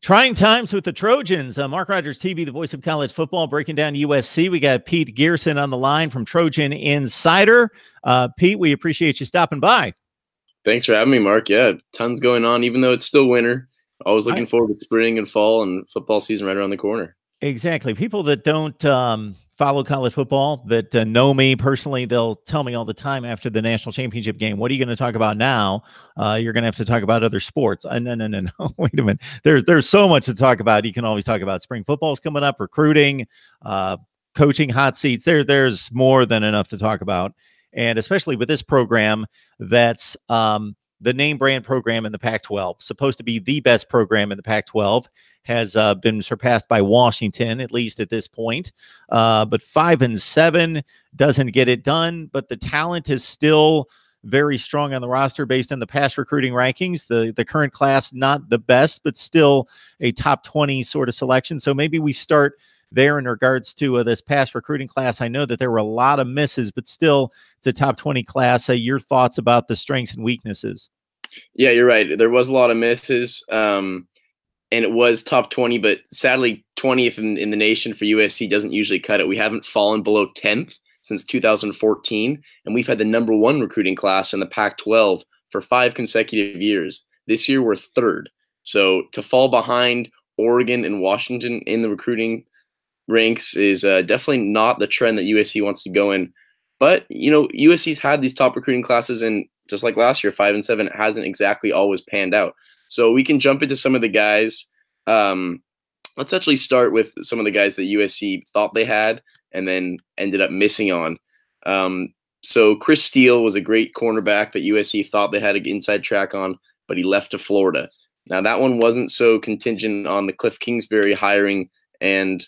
Trying times with the Trojans. Mark Rogers TV, the voice of college football, breaking down USC. We got Pete Gearson on the line from Trojan Insider. Pete, we appreciate you stopping by. Thanks for having me, Mark. Yeah, tons going on, even though it's still winter. Always looking forward to spring and fall and football season right around the corner. Exactly. People that don't follow college football, that know me personally, they'll tell me all the time after the national championship game, what are you going to talk about now? You're going to have to talk about other sports. No. Wait a minute. There's so much to talk about. You can always talk about spring football's coming up, recruiting, coaching, hot seats. There's more than enough to talk about. And especially with this program, that's the name brand program in the Pac-12, supposed to be the best program in the Pac-12, has been surpassed by Washington, at least at this point. But 5-7 doesn't get it done, but the talent is still very strong on the roster based on the past recruiting rankings. The current class, not the best, but still a top 20 sort of selection. So maybe we start there in regards to this past recruiting class. I know that there were a lot of misses, but still it's a top 20 class. Your thoughts about the strengths and weaknesses? Yeah, you're right. There was a lot of misses, and it was top 20, but sadly 20th in the nation for USC doesn't usually cut it. We haven't fallen below 10th since 2014, and we've had the #1 recruiting class in the Pac-12 for 5 consecutive years. This year we're 3rd. So to fall behind Oregon and Washington in the recruiting ranks is definitely not the trend that USC wants to go in. But, you know, USC's had these top recruiting classes, and just like last year, 5-7, it hasn't exactly always panned out. So we can jump into some of the guys. Let's actually start with some of the guys that USC thought they had and then ended up missing on. So Chris Steele was a great cornerback that USC thought they had an inside track on, but he left to Florida. Now, that one wasn't so contingent on the Cliff Kingsbury hiring and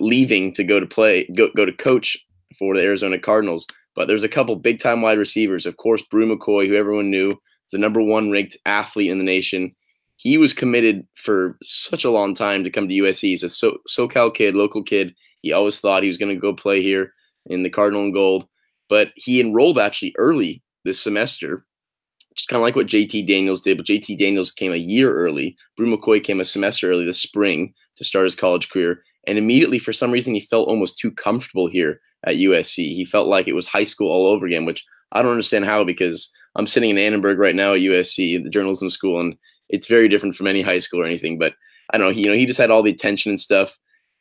leaving to go to coach for the Arizona Cardinals. But there's a couple big-time wide receivers. Of course, Brew McCoy, who everyone knew, is the #1 ranked athlete in the nation. He was committed for such a long time to come to USC. He's a SoCal kid, local kid. He always thought he was going to go play here in the Cardinal and Gold. But he enrolled actually early this semester, which is kind of like what JT Daniels did. But JT Daniels came a year early. Brew McCoy came a semester early this spring to start his college career. And immediately, for some reason, he felt almost too comfortable here at USC. He felt like it was high school all over again, which I don't understand how, because I'm sitting in Annenberg right now at USC, the journalism school, and it's very different from any high school or anything. But I don't know, he just had all the attention and stuff.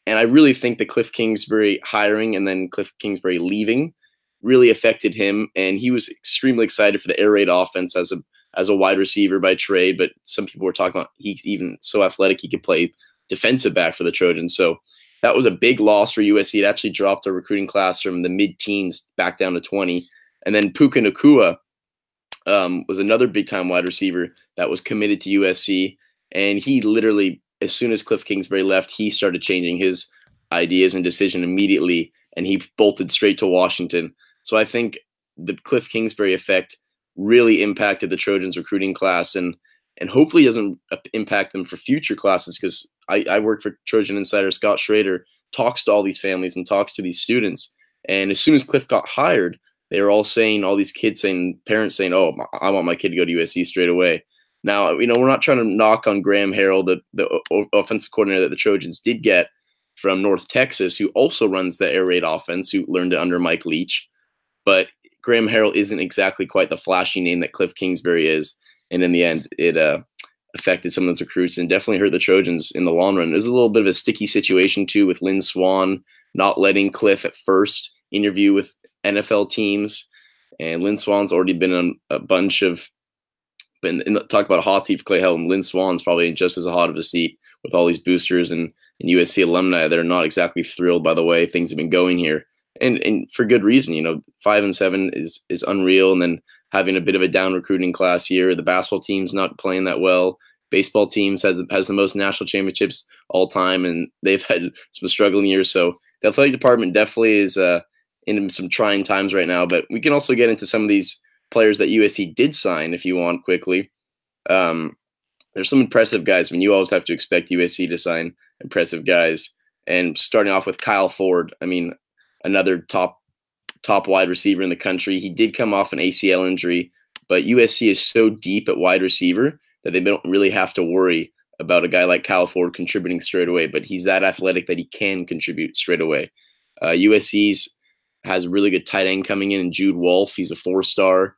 And I really think the Cliff Kingsbury hiring and then Cliff Kingsbury leaving really affected him. And he was extremely excited for the air raid offense as a wide receiver by trade. But some people were talking about he's even so athletic he could play defensive back for the Trojans. So that was a big loss for USC. It actually dropped the recruiting class from the mid-teens back down to 20. And then Puka Nacua was another big-time wide receiver that was committed to USC. And he literally, as soon as Cliff Kingsbury left, he started changing his ideas and decision immediately, and he bolted straight to Washington. So I think the Cliff Kingsbury effect really impacted the Trojans recruiting class, and hopefully doesn't impact them for future classes, because I work for Trojan Insider. Scott Schrader talks to all these families and talks to these students. And as soon as Cliff got hired, they were all saying, all these kids saying, parents saying, oh, I want my kid to go to USC straight away. Now, we're not trying to knock on Graham Harrell, the offensive coordinator that the Trojans did get from North Texas, who also runs the air raid offense, who learned it under Mike Leach. But Graham Harrell isn't exactly quite the flashy name that Cliff Kingsbury is. And in the end, it affected some of those recruits and definitely hurt the Trojans in the long run. There's a little bit of a sticky situation, too, with Lynn Swann not letting Cliff at first interview with NFL teams. And Lynn Swann's already been on a bunch of talk about a hot seat for Clay Helton. Lynn Swann's probably just as hot of a seat with all these boosters and USC alumni that are not exactly thrilled by the way things have been going here. And for good reason. 5-7 is unreal. And then having a bit of a down recruiting class here. The basketball team's not playing that well. Baseball teams has the most national championships all time, and they've had some struggling years. So the athletic department definitely is in some trying times right now. But we can also get into some of these players that USC did sign if you want quickly. There's some impressive guys. You always have to expect USC to sign impressive guys. And starting off with Kyle Ford, another top wide receiver in the country. He did come off an ACL injury, but USC is so deep at wide receiver that they don't really have to worry about a guy like Kyle Ford contributing straight away, but he's that athletic that he can contribute straight away. USC's has a really good tight end coming in Jude Wolfe. He's a 4-star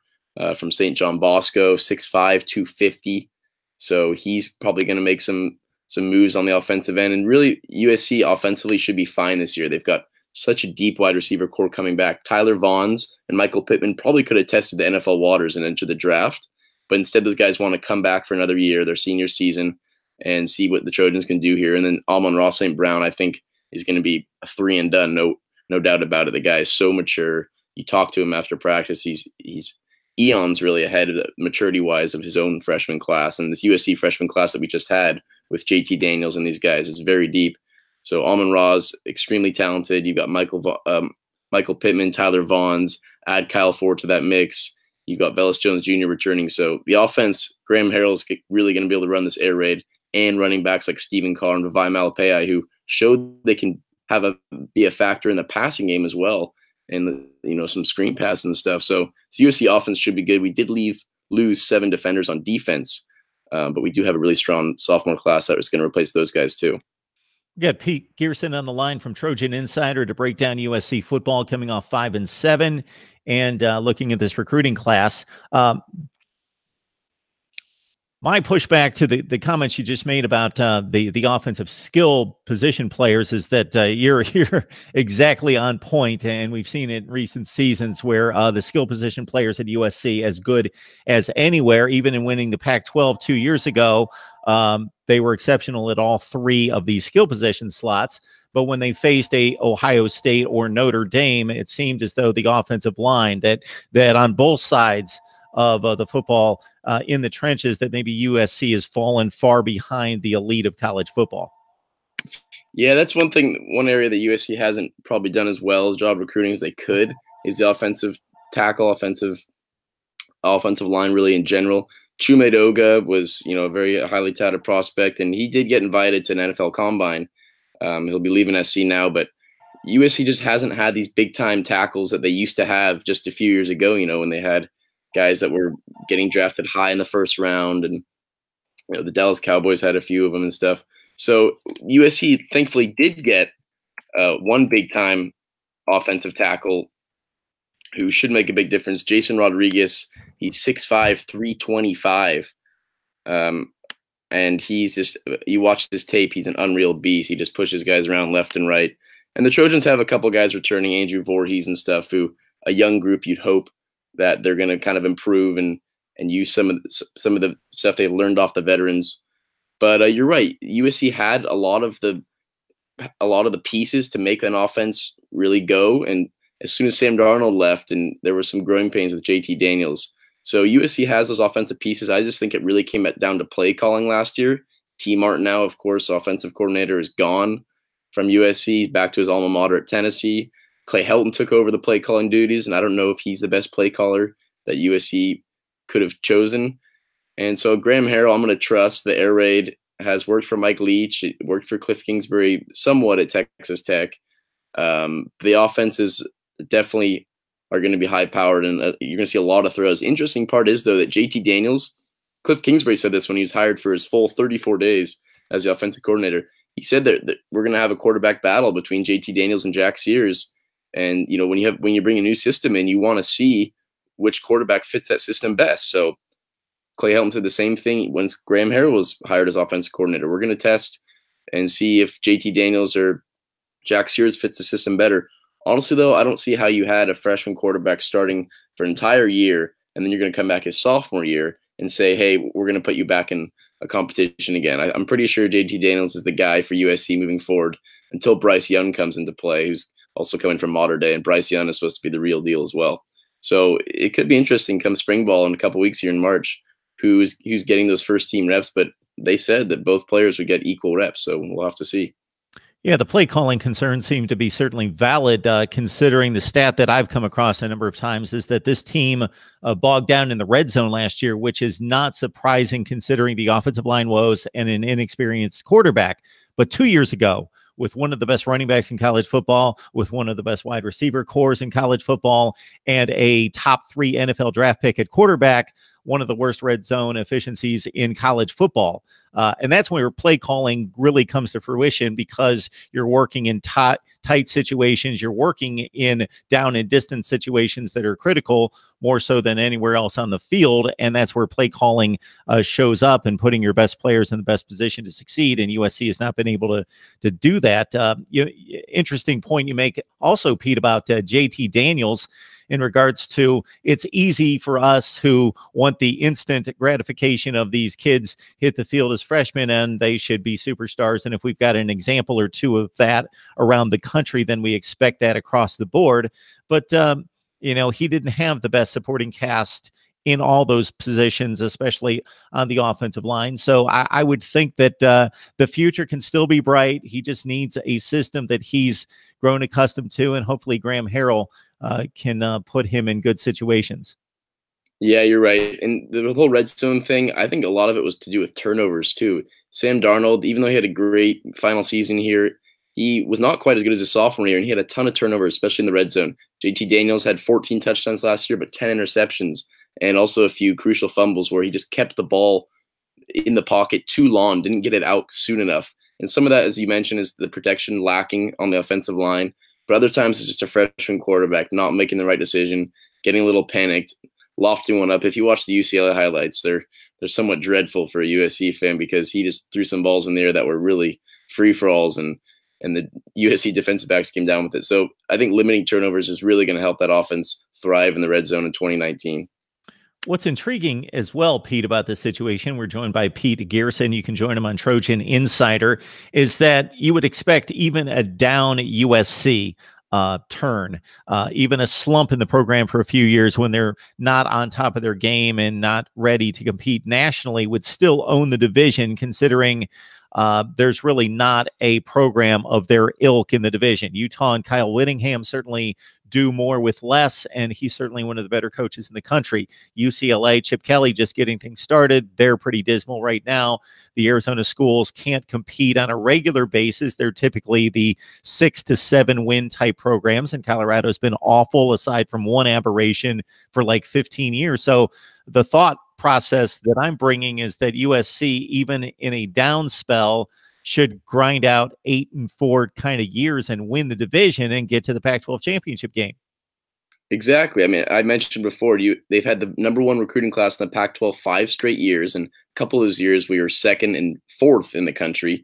from St. John Bosco, 6'5", 250. So he's probably going to make some moves on the offensive end. And really, USC offensively should be fine this year. They've got such a deep wide receiver core coming back. Tyler Vaughns and Michael Pittman probably could have tested the NFL waters and entered the draft, but instead those guys want to come back for another year, their senior season, and see what the Trojans can do here. And then Amon-Ra St. Brown, I think, is going to be a 3 and done. No doubt about it. The guy is so mature. You talk to him after practice, he's eons really ahead of the maturity-wise of his own freshman class. And this USC freshman class that we just had with JT Daniels and these guys is very deep. So Amon-Ra is extremely talented. You've got Michael Pittman, Tyler Vaughns, add Kyle Ford to that mix. You've got Velus Jones Jr. returning. So the offense, Graham Harrell's really going to be able to run this air raid, and running backs like Stephen Carr and Vavai Malapaya, who showed they can be a factor in the passing game as well, and some screen passes and stuff. So the USC offense should be good. We did lose 7 defenders on defense, but we do have a really strong sophomore class that is going to replace those guys too. We got Pete Gearson on the line from Trojan Insider to break down USC football coming off 5-7 and looking at this recruiting class. My pushback to the comments you just made about the offensive skill position players is that you're exactly on point, and we've seen it in recent seasons where the skill position players at USC as good as anywhere, even in winning the Pac-12 2 years ago. They were exceptional at all 3 of these skill position slots. But when they faced a Ohio State or Notre Dame, it seemed as though the offensive line that on both sides of the football in the trenches, that maybe USC has fallen far behind the elite of college football. Yeah, that's one area that USC hasn't probably done as well as job recruiting as they could, is the offensive tackle, offensive line really in general. Chume Doga was, a very highly touted prospect, and he did get invited to an NFL combine. He'll be leaving SC now, but USC just hasn't had these big-time tackles that they used to have just a few years ago, when they had guys that were getting drafted high in the first round, and the Dallas Cowboys had a few of them and stuff. So USC thankfully did get one big-time offensive tackle who should make a big difference. Jason Rodriguez, he's 6'5", 325. And he's just, you watch this tape, he's an unreal beast. He just pushes guys around left and right. And the Trojans have a couple guys returning, Andrew Voorhees and stuff, who a young group you'd hope that they're going to kind of improve and use some of the stuff they've learned off the veterans. But you're right, USC had a lot of the pieces to make an offense really go. And as soon as Sam Darnold left, and there were some growing pains with JT Daniels. So USC has those offensive pieces. I just think it really came down to play calling last year. T. Martin now, of course, offensive coordinator, is gone from USC, back to his alma mater at Tennessee. Clay Helton took over the play calling duties, and I don't know if he's the best play caller that USC could have chosen. And so Graham Harrell, I'm going to trust. The air raid has worked for Mike Leach. It worked for Cliff Kingsbury somewhat at Texas Tech. The offenses definitely are going to be high-powered, and you're going to see a lot of throws. Interesting part is, though, that JT Daniels, Cliff Kingsbury said this when he was hired for his full 34 days as the offensive coordinator. He said that we're going to have a quarterback battle between JT Daniels and Jack Sears. And, when you bring a new system in, you want to see which quarterback fits that system best. So Clay Helton said the same thing once Graham Harrell was hired as offensive coordinator. We're going to test and see if JT Daniels or Jack Sears fits the system better. Honestly, though, I don't see how you had a freshman quarterback starting for an entire year, and then you're going to come back his sophomore year and say, hey, we're going to put you back in a competition again. I'm pretty sure JT Daniels is the guy for USC moving forward until Bryce Young comes into play, who's also coming from Mater Dei, and Bryce Young is supposed to be the real deal as well. So it could be interesting come spring ball in a couple weeks here in March, who's getting those first team reps, but they said that both players would get equal reps, so we'll have to see. Yeah, the play calling concerns seem to be certainly valid, considering the stat that I've come across a number of times is that this team bogged down in the red zone last year, which is not surprising considering the offensive line woes and an inexperienced quarterback. But 2 years ago, with one of the best running backs in college football, with one of the best wide receiver cores in college football, and a top 3 NFL draft pick at quarterback, one of the worst red zone efficiencies in college football. And that's where play calling really comes to fruition, because you're working in tight situations. You're working in down and distance situations that are critical more so than anywhere else on the field. And that's where play calling shows up, and putting your best players in the best position to succeed. And USC has not been able to do that. Interesting point you make also, Pete, about JT Daniels, in regards to, it's easy for us who want the instant gratification of these kids hit the field as freshmen and they should be superstars. And if we've got an example or two of that around the country, then we expect that across the board. But, he didn't have the best supporting cast in all those positions, especially on the offensive line. So I would think that the future can still be bright. He just needs a system that he's grown accustomed to, and hopefully Graham Harrell can put him in good situations. Yeah, you're right. And the whole red zone thing, I think a lot of it was to do with turnovers too. Sam Darnold, even though he had a great final season here, he was not quite as good as his sophomore year, and he had a ton of turnovers, especially in the red zone. JT Daniels had 14 touchdowns last year, but 10 interceptions, and also a few crucial fumbles where he just kept the ball in the pocket too long, didn't get it out soon enough. And some of that, as you mentioned, is the protection lacking on the offensive line. But other times it's just a freshman quarterback not making the right decision, getting a little panicked, lofting one up. If you watch the UCLA highlights, they're somewhat dreadful for a USC fan, because he just threw some balls in the air that were really free-for-alls, and the USC defensive backs came down with it. So I think limiting turnovers is really going to help that offense thrive in the red zone in 2019. What's intriguing as well, Pete, about this situation, we're joined by Pete Garrison. You can join him on Trojan Insider, is that you would expect even a down USC turn, even a slump in the program for a few years when they're not on top of their game and not ready to compete nationally, would still own the division, considering there's really not a program of their ilk in the division. Utah and Kyle Whittingham certainly do more with less, and he's certainly one of the better coaches in the country. UCLA, Chip Kelly just getting things started. They're pretty dismal right now. The Arizona schools can't compete on a regular basis. They're typically the 6 to 7 win type programs, and Colorado's been awful aside from one aberration for like 15 years. So the thought process that I'm bringing is that USC, even in a down spell, should grind out 8-4 kind of years and win the division and get to the Pac-12 championship game. Exactly. I mean, I mentioned before, they've had the #1 recruiting class in the Pac-12 5 straight years, and a couple of those years we were 2nd and 4th in the country.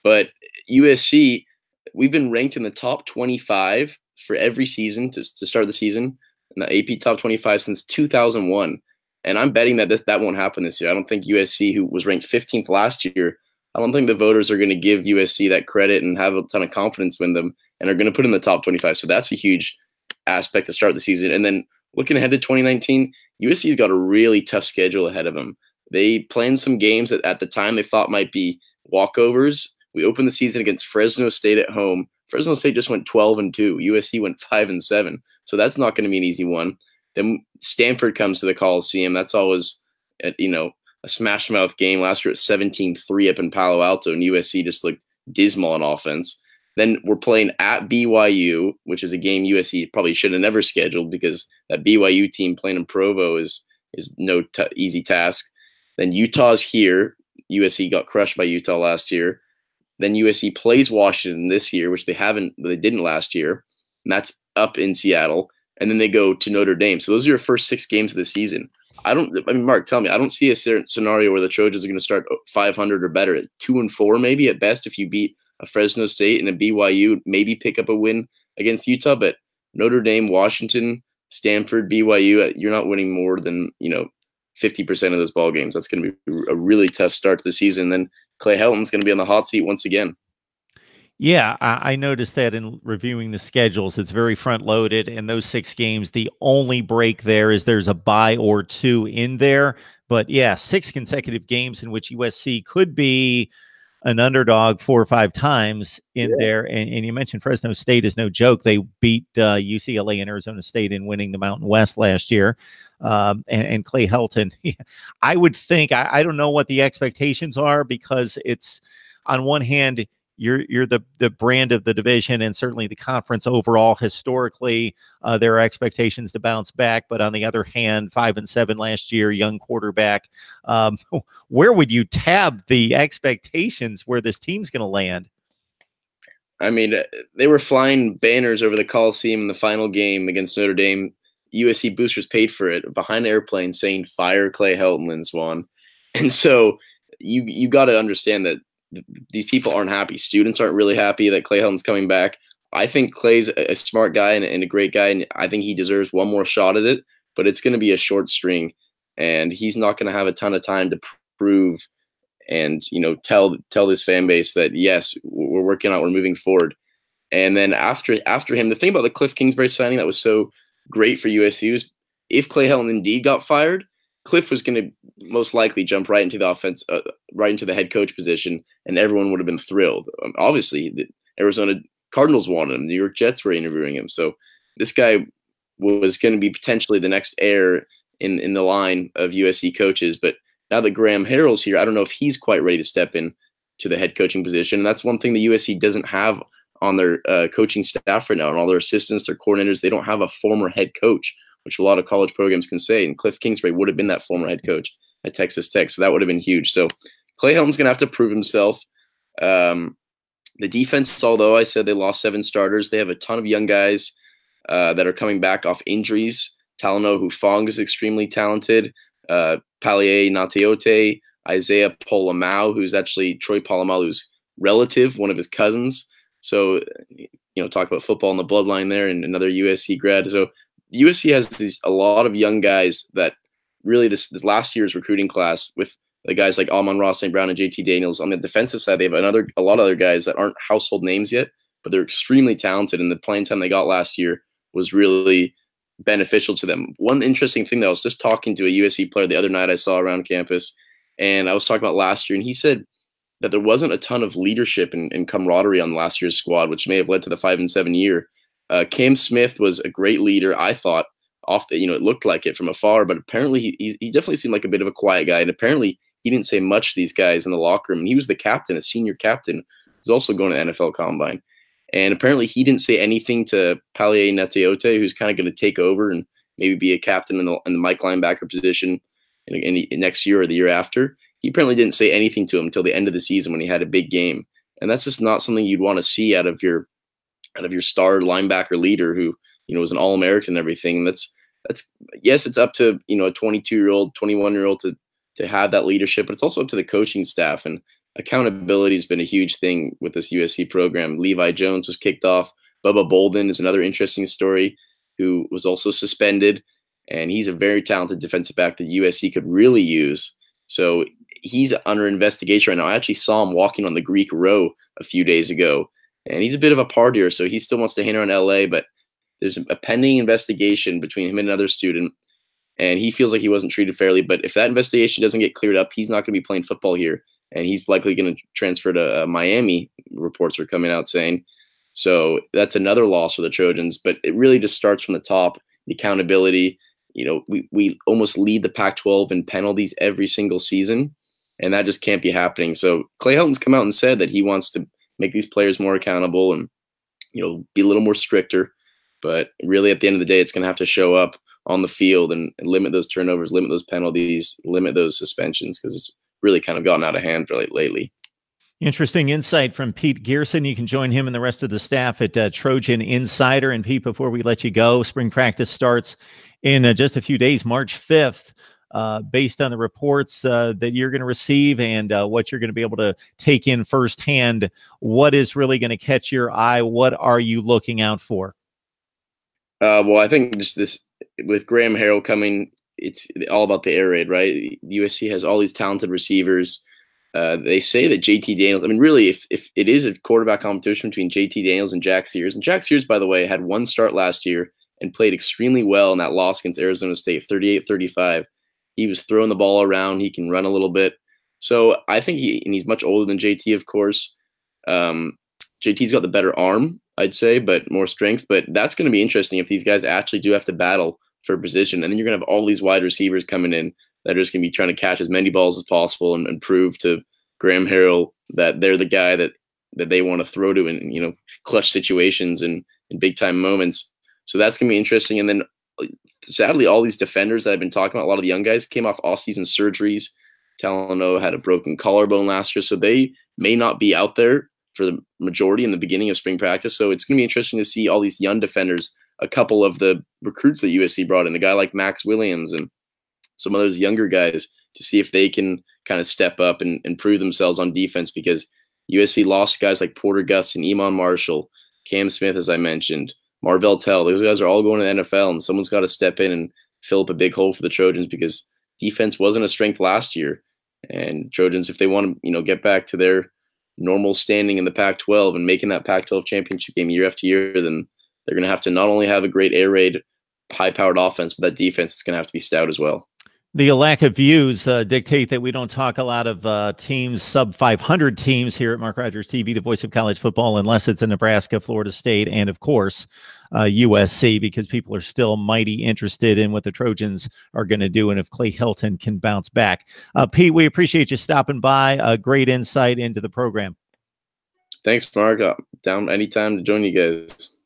But USC, we've been ranked in the top 25 for every season to start the season, in the AP top 25 since 2001. And I'm betting that that won't happen this year. I don't think USC, who was ranked 15th last year, I don't think the voters are going to give USC that credit and have a ton of confidence in them, and are going to put in the top 25. So that's a huge aspect to start the season. And then looking ahead to 2019, USC's got a really tough schedule ahead of them. They planned some games that at the time they thought might be walkovers. We opened the season against Fresno State at home. Fresno State just went 12-2. USC went 5-7. So that's not going to be an easy one. Then Stanford comes to the Coliseum. That's always, a smash mouth game. Last year at 17-3 up in Palo Alto, and USC just looked dismal on offense. Then we're playing at BYU, which is a game USC probably should have never scheduled, because that BYU team playing in Provo is no easy task. Then Utah's here. USC got crushed by Utah last year. Then USC plays Washington this year, which they didn't last year, and that's up in Seattle. And then they go to Notre Dame. So those are your first 6 games of the season. Mark, tell me, I don't see a scenario where the Trojans are going to start 500 or better, at 2-4 maybe at best if you beat a Fresno State and a BYU, maybe pick up a win against Utah. But Notre Dame, Washington, Stanford, BYU, you're not winning more than 50% of those ball games. That's going to be a really tough start to the season. Then Clay Helton's going to be on the hot seat once again. Yeah, I noticed that in reviewing the schedules. It's very front loaded, and those 6 games, the only break there is there's a bye or 2 in there. But yeah, 6 consecutive games in which USC could be an underdog 4 or 5 times in there. And you mentioned Fresno State is no joke. They beat UCLA and Arizona State in winning the Mountain West last year. And Clay Helton, I would think, I don't know what the expectations are, because it's, on one hand, you're the brand of the division and certainly the conference overall. Historically, there are expectations to bounce back, but on the other hand, 5-7 last year, young quarterback. Where would you tab the expectations where this team's going to land? I mean, they were flying banners over the Coliseum in the final game against Notre Dame. USC boosters paid for it behind an airplane saying "Fire Clay Helton, Lynn Swan." And so you got to understand that these people aren't happy. Students aren't really happy that Clay Helton's coming back. I think Clay's a smart guy and a great guy, and I think he deserves one more shot at it. But it's going to be a short string, and he's not going to have a ton of time to prove and tell this fan base that yes, we're working on it, we're moving forward. And then after him, the thing about the Cliff Kingsbury signing that was so great for USC was if Clay Helton indeed got fired, Cliff was going to most likely jump right into the offense, right into the head coach position, and everyone would have been thrilled. Obviously, the Arizona Cardinals wanted him, the New York Jets were interviewing him, so this guy was going to be potentially the next heir in the line of USC coaches. But now that Graham Harrell's here, I don't know if he's quite ready to step in to the head coaching position. And that's one thing the USC doesn't have on their coaching staff right now, and all their assistants, their coordinators. They don't have a former head coach, which a lot of college programs can say. And Cliff Kingsbury would have been that former head coach at Texas Tech, so that would have been huge. So Clay Helton's going to have to prove himself. The defense, although I said they lost 7 starters, they have a ton of young guys that are coming back off injuries. Talanoa Hufanga is extremely talented. Palier Nateote, Isaiah Polamau, who's actually Troy Polamalu's relative, one of his cousins. So, talk about football in the bloodline there, and another USC grad. So USC has a lot of young guys that really this last year's recruiting class with the guys like Amon-Ra, St. Brown, and JT Daniels. On the defensive side, they have a lot of other guys that aren't household names yet, but they're extremely talented, and the playing time they got last year was really beneficial to them. One interesting thing that I was just talking to a USC player the other night I saw around campus, and I was talking about last year, and he said that there wasn't a ton of leadership and camaraderie on last year's squad, which may have led to the 5-7 year. Cam Smith was a great leader, I thought. It looked like it from afar, but apparently he definitely seemed like a bit of a quiet guy, and apparently he didn't say much to these guys in the locker room. And he was the captain, a senior captain, who's also going to the NFL Combine. And apparently he didn't say anything to Palier Nateote, who's kind of going to take over and maybe be a captain in the Mike linebacker position in next year or the year after. He apparently didn't say anything to him until the end of the season when he had a big game. And that's just not something you'd want to see out of your star linebacker leader who, was an All-American and everything. That's yes, it's up to, a 22-year-old, 21-year-old to have that leadership, but it's also up to the coaching staff. And accountability has been a huge thing with this USC program. Levi Jones was kicked off. Bubba Bolden is another interesting story, who was also suspended, and he's a very talented defensive back that USC could really use. So he's under investigation right now. I actually saw him walking on the Greek Row a few days ago, and he's a bit of a partier, so he still wants to hang around LA, but there's a pending investigation between him and another student, and he feels like he wasn't treated fairly. But if that investigation doesn't get cleared up, he's not going to be playing football here, and he's likely going to transfer to Miami, reports are coming out saying. So that's another loss for the Trojans, but it really just starts from the top, the accountability. We almost lead the Pac-12 in penalties every single season, and that just can't be happening. So Clay Helton's come out and said that he wants to make these players more accountable and, be a little more stricter. But really, at the end of the day, it's going to have to show up on the field and limit those turnovers, limit those penalties, limit those suspensions, because it's really kind of gotten out of hand lately. Interesting insight from Pete Gearson. You can join him and the rest of the staff at Trojan Insider. And Pete, before we let you go, spring practice starts in just a few days, March 5th. Based on the reports that you're going to receive and what you're going to be able to take in firsthand, what is really going to catch your eye? What are you looking out for? Well, I think just this with Graham Harrell coming, it's all about the air raid, right? USC has all these talented receivers. They say that JT Daniels, I mean, really, if it is a quarterback competition between JT Daniels and Jack Sears, and Jack Sears, by the way, had one start last year and played extremely well in that loss against Arizona State, 38-35. He was throwing the ball around. He can run a little bit. So I think he's much older than JT, of course. JT's got the better arm, I'd say, but more strength. But that's going to be interesting if these guys actually do have to battle for position. And then you're going to have all these wide receivers coming in that are just going to be trying to catch as many balls as possible and prove to Graham Harrell that they're the guy that that they want to throw to in, you know, clutch situations and in big time moments. So that's going to be interesting. And then sadly, all these defenders that I've been talking about, a lot of the young guys came off off-season surgeries. Talano had a broken collarbone last year, so they may not be out there for the majority in the beginning of spring practice. So it's going to be interesting to see all these young defenders, a couple of the recruits that USC brought in, a guy like Max Williams and some of those younger guys, to see if they can kind of step up and prove themselves on defense, because USC lost guys like Porter Gustin, Iman Marshall, Cam Smith, as I mentioned, Marvell Tell. Those guys are all going to the NFL, and someone's got to step in and fill up a big hole for the Trojans, because defense wasn't a strength last year. And Trojans, if they want to, you know, get back to their normal standing in the Pac-12 and making that Pac-12 championship game year after year, then they're going to have to not only have a great air raid, high-powered offense, but that defense is going to have to be stout as well. The lack of views dictate that we don't talk a lot of teams, sub 500 teams here at Mark Rogers TV, the voice of college football, unless it's in Nebraska, Florida State, and of course, USC, because people are still mighty interested in what the Trojans are going to do and if Clay Helton can bounce back. Pete, we appreciate you stopping by. Great insight into the program. Thanks, Mark. Down anytime to join you guys.